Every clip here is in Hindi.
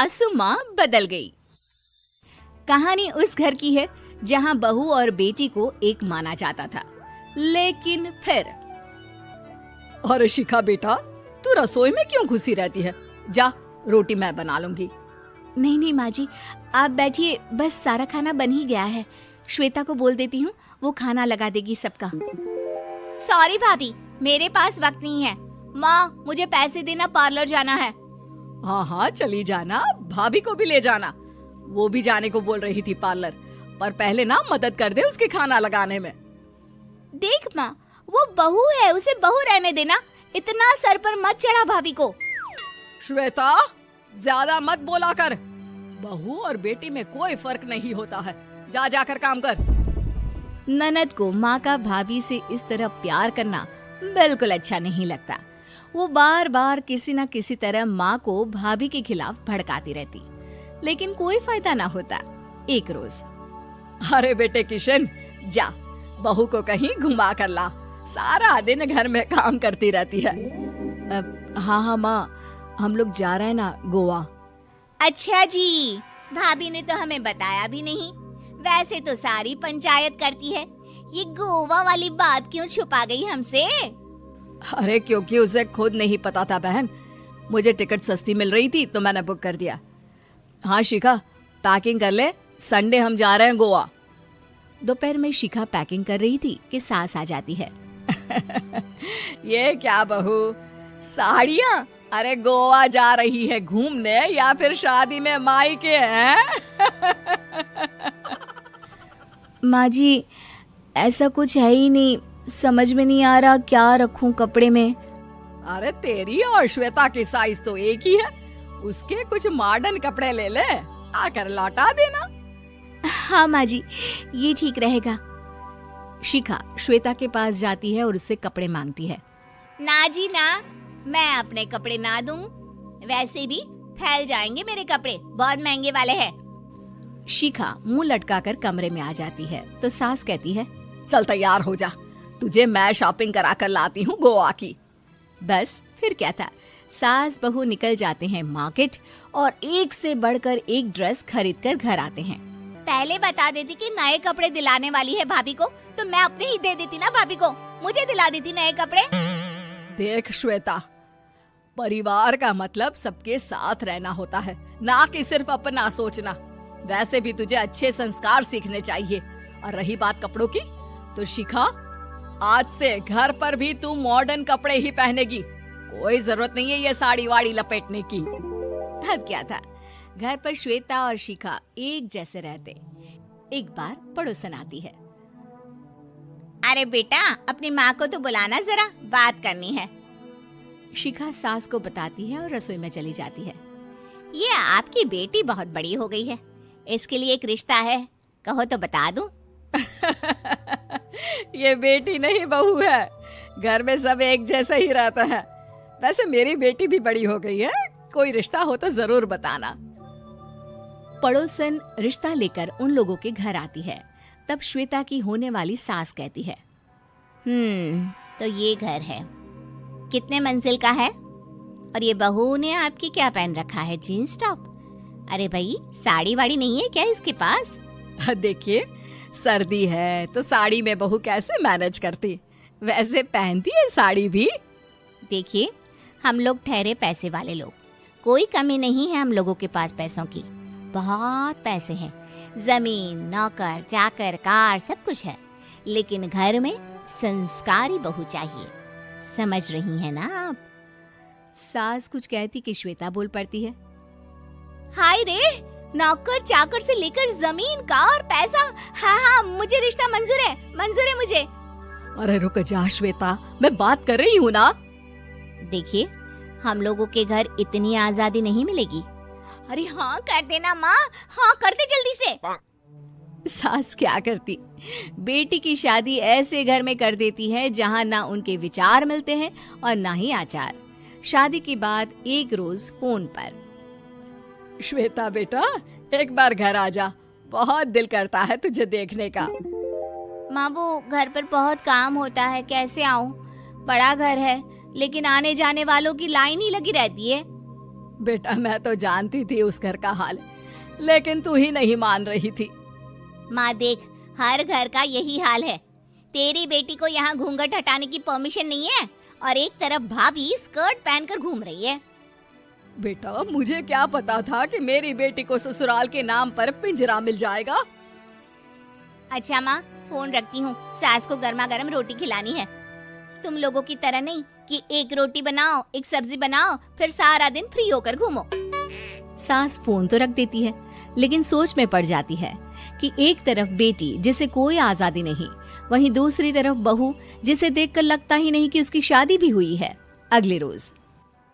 सासू माँ बदल गई। कहानी उस घर की है जहाँ बहू और बेटी को एक माना जाता था, लेकिन फिर अरे शिखा बेटा, तू रसोई में क्यों घुसी रहती है? जा, रोटी मैं बना लूंगी। नहीं नहीं माँ जी, आप बैठिए, बस सारा खाना बन ही गया है। श्वेता को बोल देती हूँ, वो खाना लगा देगी सबका। सॉरी भाभी, मेरे पास वक्त नहीं है। माँ, मुझे पैसे देना, पार्लर जाना है। हाँ हाँ चली जाना, भाभी को भी ले जाना। वो भी जाने को बोल रही थी पार्लर, पर पहले ना मदद कर दे उसके खाना लगाने में। देख माँ, वो बहू है, उसे बहू रहने देना, इतना सर पर मत चढ़ा भाभी को। श्वेता, ज्यादा मत बोला कर। बहू और बेटी में कोई फर्क नहीं होता है। जा जाकर काम कर। ननद को माँ का भाभी से इस तरह प्यार करना बिल्कुल अच्छा नहीं लगता। वो बार बार किसी न किसी तरह माँ को भाभी के खिलाफ भड़काती रहती, लेकिन कोई फायदा ना होता। एक रोज, अरे बेटे किशन, जा बहू को कहीं घुमा कर ला, सारा दिन घर में काम करती रहती है। हाँ हाँ माँ, हम लोग जा रहे हैं ना गोवा। अच्छा जी, भाभी ने तो हमें बताया भी नहीं। वैसे तो सारी पंचायत करती है, ये गोवा वाली बात क्यों छुपा गई हमसे? अरे क्योंकि उसे खुद नहीं पता था बहन। मुझे टिकट सस्ती मिल रही थी तो मैंने बुक कर दिया। हाँ शिखा, पैकिंग कर ले, संडे हम जा रहे हैं गोवा। दोपहर में शिखा पैकिंग कर रही थी कि सास आ जाती है। ये क्या बहू, साड़ियाँ? अरे गोवा जा रही है घूमने या फिर शादी में मायके हैं? माँ जी, ऐसा कुछ है ही नहीं, समझ में नहीं आ रहा क्या रखूं कपड़े में। अरे तेरी और श्वेता की साइज तो एक ही है, उसके कुछ मॉडर्न कपड़े ले ले, आकर लौटा देना। हाँ माँ जी, ये ठीक रहेगा। शिखा श्वेता के पास जाती है और उससे कपड़े मांगती है। ना जी ना, मैं अपने कपड़े ना दूं, वैसे भी फैल जाएंगे मेरे कपड़े, बहुत महंगे वाले हैं। शिखा मुंह लटकाकर कमरे में आ जाती है तो सास कहती है, चल तैयार हो जा, तुझे मैं शॉपिंग करा कर लाती हूँ गोवा की। बस फिर क्या था, सास बहू निकल जाते हैं मार्केट और एक से बढ़कर एक ड्रेस खरीद कर घर आते हैं। पहले बता देती कि नए कपड़े दिलाने वाली है भाभी को, तो मैं अपने ही दे देती ना भाभी को, मुझे दिला देती नए कपड़े। देख श्वेता, परिवार का मतलब सबके साथ रहना होता है, ना कि सिर्फ अपना सोचना। वैसे भी तुझे अच्छे संस्कार सीखने चाहिए। और रही बात कपड़ों की, तो शिखा, आज से घर पर भी तू मॉडर्न कपड़े ही पहनेगी। कोई जरूरत नहीं है ये साड़ी वाड़ी लपेटने की। अब क्या था, घर पर श्वेता और शिखा एक जैसे रहते। एक बार पड़ोसन आती है। अरे बेटा, अपनी माँ को तो बुलाना, जरा बात करनी है। शिखा सास को बताती है और रसोई में चली जाती है। ये आपकी बेटी बहुत बड़ी हो गई है, इसके लिए एक रिश्ता है, कहो तो बता दूं। ये बेटी नहीं बहू है, घर में सब एक जैसा ही रहता है। वैसे मेरी बेटी भी बड़ी हो गई है, कोई रिश्ता हो तो जरूर बताना। पड़ोसन रिश्ता लेकर उन लोगों के घर आती है। तब श्वेता की होने वाली सास कहती है, तो ये घर है, कितने मंजिल का है? और ये बहू ने आपकी क्या पहन रखा है, जीन्स टॉप? अरे भाई, साड़ी वाड़ी नहीं है क्या इसके पास? देखिए, सर्दी है तो साड़ी में बहू कैसे मैनेज करती, वैसे पहनती है साड़ी भी। देखिए, हम लोग ठहरे पैसे वाले लोग, कोई कमी नहीं है हम लोगों के पास पैसों की, बहुत पैसे हैं, जमीन, नौकर चाकर, कार, सब कुछ है, लेकिन घर में संस्कारी बहू चाहिए। समझ रही हैं ना आप? सास कुछ कहती कि श्वेता बोल पड़ती है, हाय रे, नौकर चाकर से लेकर जमीन, कार, पैसा, हाँ हाँ मुझे रिश्ता मंजूर है मुझे। अरे रुक जा श्वेता, मैं बात कर रही हूँ ना। देखिए, हम लोगों के घर इतनी आजादी नहीं मिलेगी। अरे हाँ कर देना माँ, हाँ कर दे जल्दी से। सास क्या करती, बेटी की शादी ऐसे घर में कर देती है जहाँ ना उनके विचार मिलते हैं और ना ही आचार। शादी के बाद एक रोज फोन पर, श्वेता बेटा, एक बार घर आ जा, बहुत दिल करता है तुझे देखने का। माँ, वो घर पर बहुत काम होता है, कैसे आऊँ? बड़ा घर है, लेकिन आने जाने वालों की लाइन ही लगी रहती है। बेटा मैं तो जानती थी उस घर का हाल, लेकिन तू ही नहीं मान रही थी। माँ देख, हर घर का यही हाल है। तेरी बेटी को यहाँ घूंघट हटाने की परमिशन नहीं है और एक तरफ भाभी स्कर्ट पहनकर घूम रही है। बेटा मुझे क्या पता था कि मेरी बेटी को ससुराल के नाम पर पिंजरा मिल जाएगा। अच्छा माँ, फोन रखती हूँ, सास को गर्मा गर्म रोटी खिलानी है। तुम लोगों की तरह नहीं कि एक रोटी बनाओ, एक सब्जी बनाओ, फिर सारा दिन फ्री होकर घूमो। सास फोन तो रख देती है, लेकिन सोच में पड़ जाती है कि एक तरफ बेटी जिसे कोई आजादी नहीं, वहीं दूसरी तरफ बहू जिसे देखकर लगता ही नहीं कि उसकी शादी भी हुई है। अगले रोज।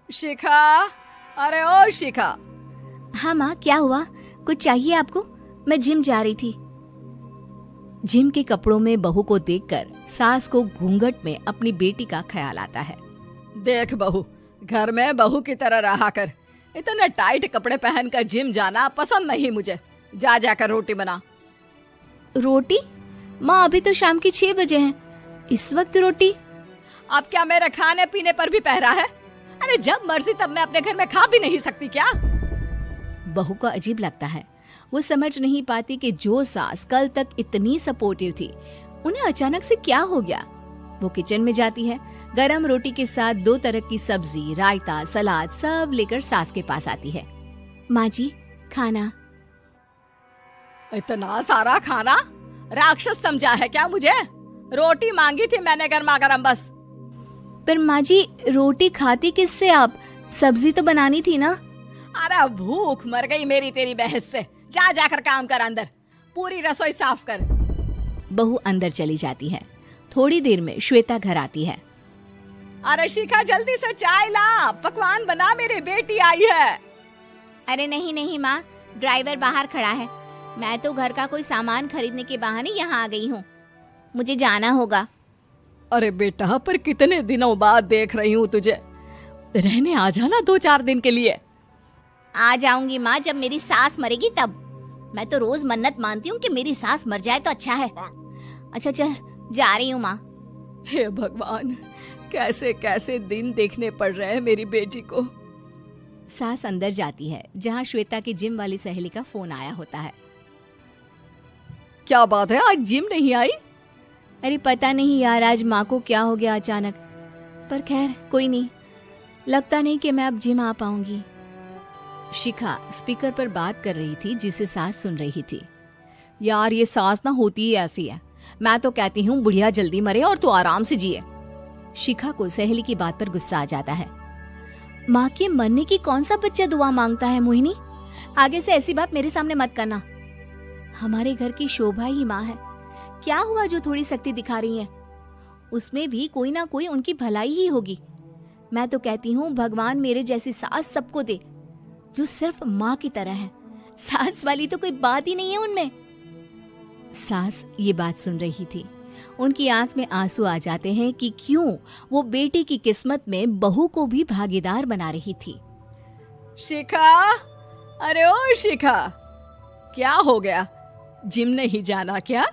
शिखा, अरे ओ शिखा। हाँ माँ, क्या हुआ? कुछ चाहिए आपको? मैं जिम जा रही थी। जिम के कपड़ों में बहू को देखकर सास को घूंघट में अपनी बेटी का ख्याल आता है। देख बहू, घर में बहू की तरह रहा कर। इतने टाइट कपड़े पहनकर जिम जाना पसंद नहीं मुझे। जा जाकर रोटी बना। रोटी? माँ अभी तो शाम की 6 बजे हैं, इस वक्त रोटी? अब क्या मेरे खाने पीने पर भी पहरा है? अरे जब मर्जी तब मैं अपने घर में खा भी नहीं सकती क्या? बहू को अजीब लगता है। वो समझ नहीं पाती कि जो सास कल तक इतनी सपोर्टिव थी, उन्हें अचानक से क्या हो गया। वो किचन में जाती है, गरम रोटी के साथ 2 तरह की सब्जी, रायता, सलाद सब लेकर सास के पास आती है। माँ जी, खाना। इतना सारा खाना? राक्षस समझा है क्या मुझे? रोटी मांगी थी मैंने गर्मा गर्म बस। पर माँ जी, रोटी खाती किससे आप? सब्जी तो बनानी थी ना। अरे भूख मर गई मेरी तेरी बहस से। जा जाकर काम कर, अंदर पूरी रसोई साफ कर। बहू अंदर चली जाती है। थोड़ी देर में श्वेता घर आती है। अरे शिखा जल्दी से चाय ला, पकवान बना, मेरी बेटी आई है। अरे नहीं नहीं माँ, ड्राइवर बाहर खड़ा है। मैं तो घर का कोई सामान खरीदने के बहाने यहाँ आ गई हूँ, मुझे जाना होगा। अरे बेटा, पर कितने दिनों बाद देख रही हूँ तुझे, रहने आ जाना 2-4 दिन के लिए। आ जाऊंगी माँ, जब मेरी सास मरेगी तब। मैं तो रोज मन्नत मानती हूँ कि मेरी सास मर जाए तो अच्छा है। अच्छा चल, जा रही हूँ माँ। हे भगवान, कैसे कैसे दिन देखने पड़ रहे हैं मेरी बेटी को। सास अंदर जाती है, जहाँ श्वेता की जिम वाली सहेली का फोन आया होता है। क्या बात है, आज जिम नहीं आई? अरे पता नहीं यार, आज माँ को क्या हो गया अचानक। पर खैर कोई नहीं, लगता नहीं कि मैं अब जिम आ पाऊंगी। शिखा स्पीकर पर बात कर रही थी, जिसे सास सुन रही थी। यार ये सास ना होती ही ऐसी है। मैं तो कहती हूँ बुढ़िया जल्दी मरे और तू आराम से जिए। शिखा को सहेली की बात पर गुस्सा आ जाता है। माँ के मरने की कौन सा बच्चा दुआ मांगता है मोहिनी? आगे से ऐसी बात मेरे सामने मत करना। हमारे घर की शोभा ही माँ है। क्या हुआ जो थोड़ी सख्ती दिखा रही है? उसमें भी कोई ना कोई उनकी भलाई ही होगी। मैं तो कहती हूँ भगवान मेरे जैसी सास सबको दे, जो सिर्फ माँ की तरह है। सास वाली तो कोई बात ही नहीं है उनमें। सास ये बात सुन रही थी। उनकी आंख में आंसू आ जाते हैं कि क्यों वो बेटी की किस्मत में बहू को भी भागीदार बना रही थी। शिखा, अरे ओ शिखा, क्या हो गया? जिम नहीं जाना क्या?